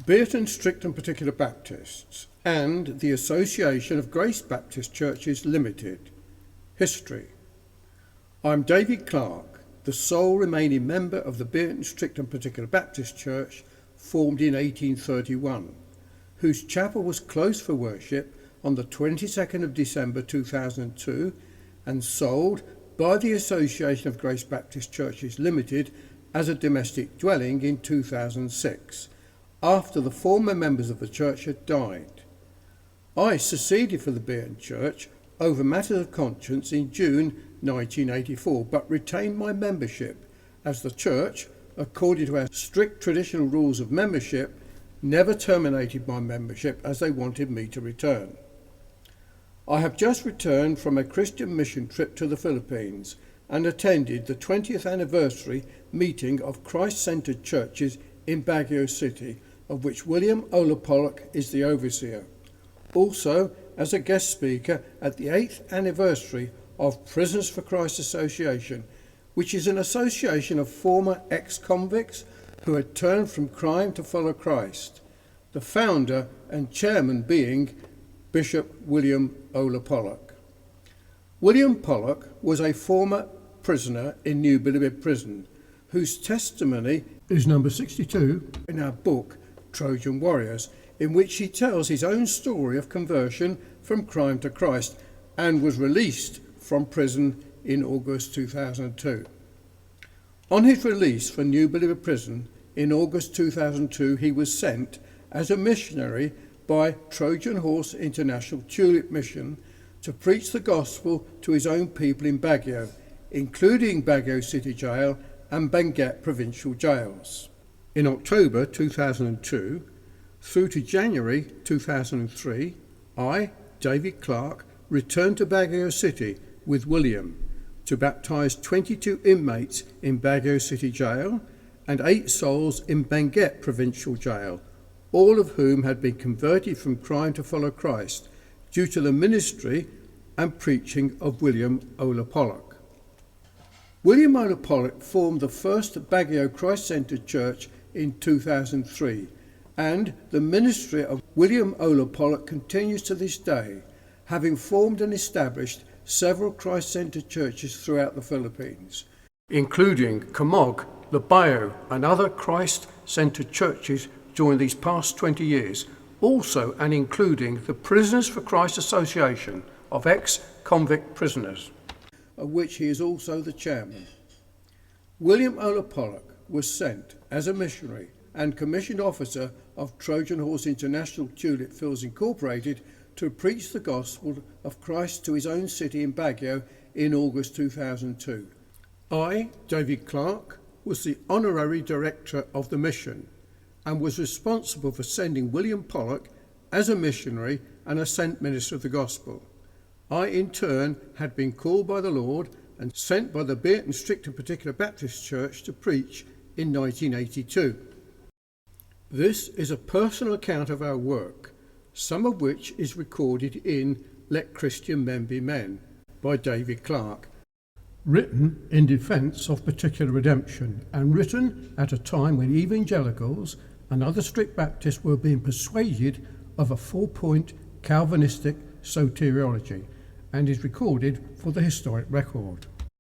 Bierton Strict and Particular Baptists and the Association of Grace Baptist Churches Limited. History. I'm David Clarke, the sole remaining member of the Bierton Strict and Particular Baptist Church, formed in 1831, whose chapel was closed for worship on the 22nd of December 2002 and sold by the Association of Grace Baptist Churches Limited as a domestic dwelling in 2006, after the former members of the church had died. I seceded from the Bierton Church over matters of conscience in June 1984, but retained my membership, as the church, according to our strict traditional rules of membership, never terminated my membership as they wanted me to return. I have just returned from a Christian mission trip to the Philippines and attended the 20th anniversary meeting of Christ-centered churches in Baguio City, of which William Pollock is the overseer. Also, as a guest speaker at the 8th anniversary of Prisoners for Christ Association, which is an association of former ex-convicts who had turned from crime to follow Christ, the founder and chairman being Bishop William Pollock. William Pollock was a former prisoner in New Bilibid Prison, whose testimony is number 62 in our book, Trojan Warriors, in which he tells his own story of conversion from crime to Christ, and was released from prison in August 2002. On his release from New Bilibid Prison in August 2002, he was sent as a missionary by Trojan Horse International Tulip Mission to preach the gospel to his own people in Baguio, including Baguio City Jail and Benguet Provincial Jails. In October 2002 through to January 2003, I, David Clarke, returned to Baguio City with William to baptise 22 inmates in Baguio City Jail and 8 souls in Benguet Provincial Jail, all of whom had been converted from crime to follow Christ due to the ministry and preaching of William Pollock. William Pollock formed the first Baguio Christ-centered church in 2003, and the ministry of William Pollock continues to this day, having formed and established several Christ-centered churches throughout the Philippines, including Camog, Labayo and other Christ-centered churches during these past 20 years, also and including the Prisoners for Christ Association of ex-convict prisoners, of which he is also the chairman. William Pollock was sent as a missionary and commissioned officer of Trojan Horse International Tulip Fields Incorporated to preach the gospel of Christ to his own city in Baguio in August 2002. I, David Clarke, was the honorary director of the mission and was responsible for sending William Pollock as a missionary and a sent minister of the gospel. I, in turn, had been called by the Lord and sent by the Bierton Strict and Particular Baptist Church to preach in 1982. This is a personal account of our work, some of which is recorded in Let Christian Men Be Men by David Clarke, written in defence of particular redemption and written at a time when evangelicals and other strict Baptists were being persuaded of a 4-point Calvinistic soteriology, and is recorded for the historic record.